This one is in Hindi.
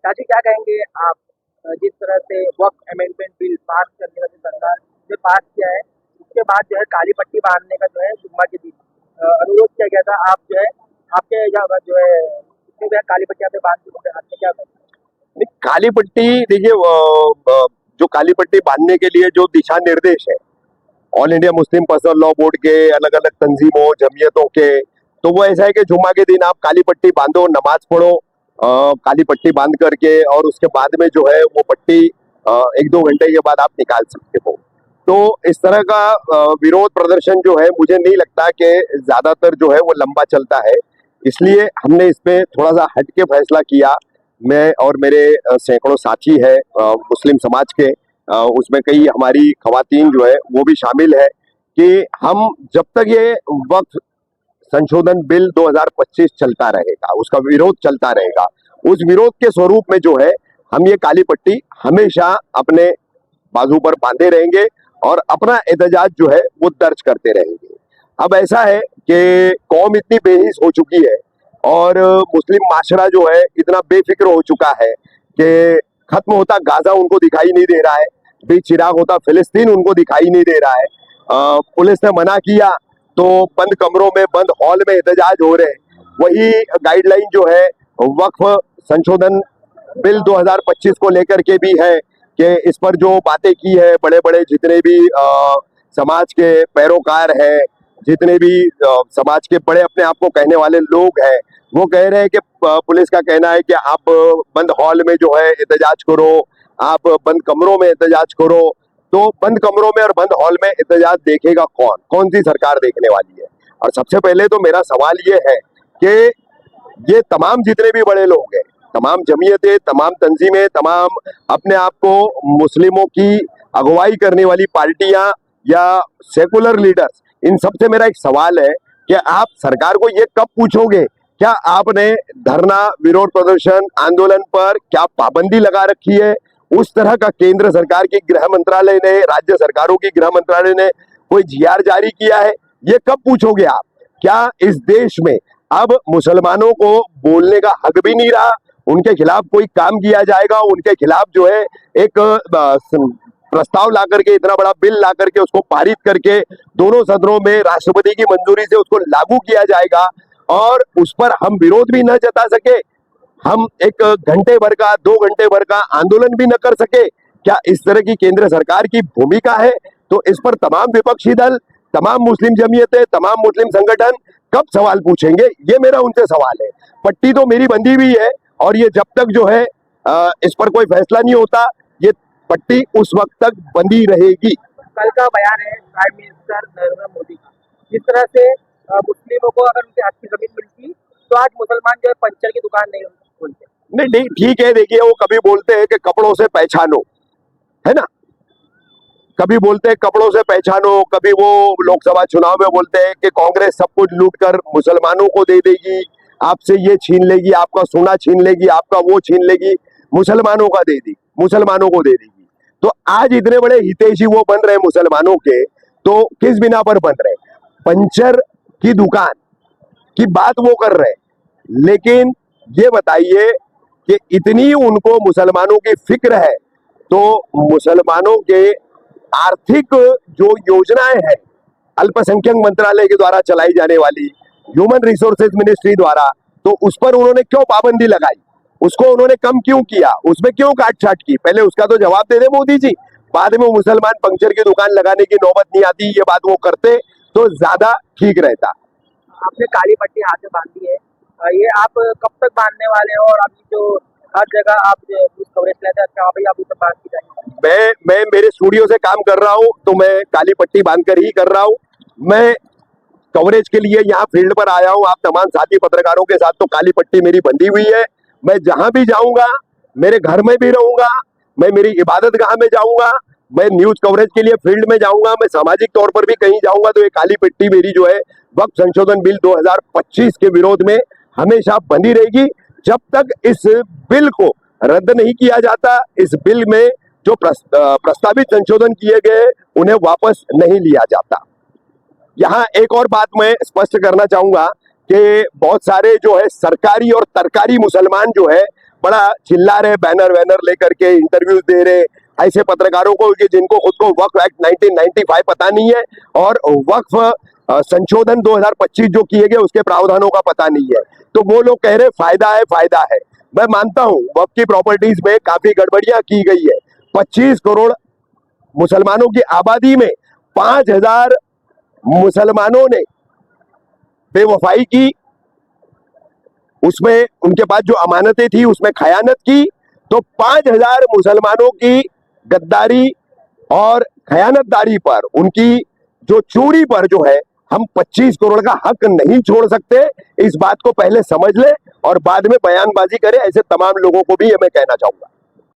चाची क्या कहेंगे आप, जिस तरह से वक्फ अमेंडमेंट बिल पास करने का जो सरकार ने पास किया है, उसके बाद जो है काली पट्टी बांधने का जो है जुम्मा के दिन अनुरोध किया गया था। आप जो है आपके यहाँ जो है इसमें जो है काली पट्टी पे बांध दी, आपने क्या कहा? नहीं, काली पट्टी देखिए, जो काली पट्टी बांधने के लिए जो दिशा निर्देश है all India Muslim personal law board के, अलग अलग तंजीमों जमीयतों के, तो वो ऐसा है कि जुम्मा के दिन आप काली पट्टी बांधो, नमाज पढ़ो काली पट्टी बांध करके, और उसके बाद में जो है वो पट्टी 1-2 घंटे के बाद आप निकाल सकते हो। तो इस तरह का विरोध प्रदर्शन जो है, मुझे नहीं लगता कि ज्यादातर जो है वो लंबा चलता है, इसलिए हमने इसमें थोड़ा सा हटके फैसला किया। मैं और मेरे सैकड़ों साथी है मुस्लिम समाज के, उसमें कई हमारी खवातीन जो है वो भी शामिल है, कि हम जब तक ये वक्फ संशोधन बिल 2025 चलता रहेगा, उसका विरोध चलता रहेगा, उस विरोध के स्वरूप में जो है हम ये काली पट्टी हमेशा अपने बाजू पर बांधे रहेंगे और अपना एहतजाज जो है वो दर्ज करते रहेंगे। अब ऐसा है कि कौम इतनी बेहिस हो चुकी है और मुस्लिम माशरा जो है इतना बेफिक्र हो चुका है कि खत्म होता गाजा उनको दिखाई नहीं दे रहा है, बेचिराग होता फिलिस्तीन उनको दिखाई नहीं दे रहा है। पुलिस ने मना किया तो बंद कमरों में, बंद हॉल में एहतजाज हो रहे हैं। वही गाइडलाइन जो है वक्फ संशोधन बिल 2025 को लेकर के भी है कि इस पर जो बातें की है, बड़े बड़े जितने भी समाज के पैरोकार हैं, जितने भी समाज के बड़े अपने आप को कहने वाले लोग हैं, वो कह रहे हैं कि पुलिस का कहना है कि आप बंद हॉल में जो है एहतजाज करो, आप बंद कमरों में एहतजाज करो। तो बंद कमरों में और बंद हॉल में एहतजाज देखेगा कौन? कौन सी सरकार देखने वाली है? और सबसे पहले तो मेरा सवाल ये है कि ये तमाम जितने भी बड़े लोग हैं, तमाम जमीयतें, तमाम तंजीमें, तमाम अपने आप को मुस्लिमों की अगुवाई करने वाली पार्टियां या सेकुलर लीडर्स, इन सब से मेरा एक सवाल है कि आप सरकार को ये कब पूछोगे, क्या आपने धरना, विरोध प्रदर्शन, आंदोलन पर क्या पाबंदी लगा रखी है? उस तरह का केंद्र सरकार की गृह मंत्रालय ने, राज्य सरकारों की गृह मंत्रालय ने कोई जीआर जारी किया है? ये कब पूछोगे आप? क्या इस देश में अब मुसलमानों को बोलने का हक भी नहीं रहा? उनके खिलाफ कोई काम किया जाएगा? उनके खिलाफ जो है एक प्रस्ताव ला करके, इतना बड़ा बिल ला करके, उसको पारित करके दोनों सदनों में राष्ट्रपति की मंजूरी से उसको लागू किया जाएगा, और उस पर हम विरोध भी न जता सके, हम 1 घंटे भर का, 2 घंटे भर का आंदोलन भी न कर सके? क्या इस तरह की केंद्र सरकार की भूमिका है? तो इस पर तमाम विपक्षी दल, तमाम मुस्लिम जमीयतें, तमाम मुस्लिम संगठन कब सवाल पूछेंगे? ये मेरा उनसे सवाल है। पट्टी तो मेरी बंधी हुई है, और ये जब तक जो है इस पर कोई फैसला नहीं होता, ये पट्टी उस वक्त तक बंधी रहेगी। कल का बयान है प्राइम मिनिस्टर नरेंद्र मोदी का, जिस तरह से मुस्लिमों को अगर उनके हाथ की जमीन मिलती तो आज मुसलमान जो है पंचर की दुकान नहीं खोलते। नहीं नहीं, ठीक है, देखिए वो कभी बोलते हैं कि कपड़ों से पहचानो, है ना, कभी बोलते हैं कपड़ों से पहचानो, कभी वो लोकसभा चुनाव में बोलते हैं कि कांग्रेस सब कुछ लूट कर मुसलमानों को दे देगी, आपसे ये छीन लेगी, आपका सोना छीन लेगी, आपका वो छीन लेगी, मुसलमानों का दे दी, मुसलमानों को दे देगी। तो आज इतने बड़े हितैषी वो बन रहे हैं मुसलमानों के, तो किस बिना पर बन रहे हैं? पंचर की दुकान की बात वो कर रहे हैं, लेकिन ये बताइए कि इतनी उनको मुसलमानों की फिक्र है, तो मुसलमानों के आर्थिक जो योजनाएं हैं अल्पसंख्यक मंत्रालय के द्वारा चलाई जाने वाली, ह्यूमन रिसोर्सेज मिनिस्ट्री द्वारा, तो उस पर उन्होंने क्यों पाबंदी लगाई? उसको उन्होंने कम क्यों किया? उसमें क्यों काटछाट की? पहले उसका तो जवाब दे दे मोदी जी। बाद में मुसलमान पंक्चर की दुकान लगाने की नौबत नहीं आती, ये बात वो करते तो ज्यादा ठीक रहता। आपने काली पट्टी हाथ में बांधी है, ये आप कब तक बांधने वाले हो? और अभी जो हर जगह आप न्यूज कवरेज लेते हैं, अच्छा भाई आप उस पर बात की जाए। मैं मेरे स्टूडियो से काम कर रहा हूँ, तो मैं काली पट्टी बांध कर ही कर रहा हूँ। मैं कवरेज के लिए यहाँ फील्ड पर आया हूँ, आप तमाम साथी पत्रकारों के साथ, तो काली पट्टी मेरी बंधी हुई है। मैं जहां भी जाऊंगा, मेरे घर में भी रहूंगा, मैं मेरी इबादत गाह में जाऊंगा, मैं न्यूज कवरेज के लिए फील्ड में जाऊंगा, मैं सामाजिक तौर पर भी कहीं जाऊंगा, तो ये काली पट्टी मेरी जो है वक्फ संशोधन बिल 2025 के विरोध में हमेशा बंधी रहेगी, जब तक इस बिल को रद्द नहीं किया जाता, इस बिल में जो प्रस्तावित संशोधन किए गए उन्हें वापस नहीं लिया जाता। यहाँ एक और बात मैं स्पष्ट करना चाहूंगा कि बहुत सारे जो है सरकारी और तरकारी मुसलमान जो है बड़ा चिल्ला रहे, बैनर वैनर लेकर के इंटरव्यूज दे रहे ऐसे पत्रकारों को कि जिनको खुद को वक्फ एक्ट 1995 पता नहीं है और वक्फ संशोधन 2025 जो किए गए उसके प्रावधानों का पता नहीं है, तो वो लोग कह रहे फायदा है फायदा है। मैं मानता हूं वक्फ की प्रॉपर्टीज में काफी गड़बड़ियां की गई है। 25 करोड़ मुसलमानों की आबादी में 5,000 मुसलमानों ने बेवफाई की, उसमें उनके पास जो अमानतें थी उसमें खयानत की, तो 5,000 मुसलमानों की गद्दारी और खयानतदारी पर, उनकी जो चोरी पर जो है हम 25 करोड़ का हक नहीं छोड़ सकते। इस बात को पहले समझ ले और बाद में बयानबाजी करे, ऐसे तमाम लोगों को भी ये मैं कहना चाहूंगा।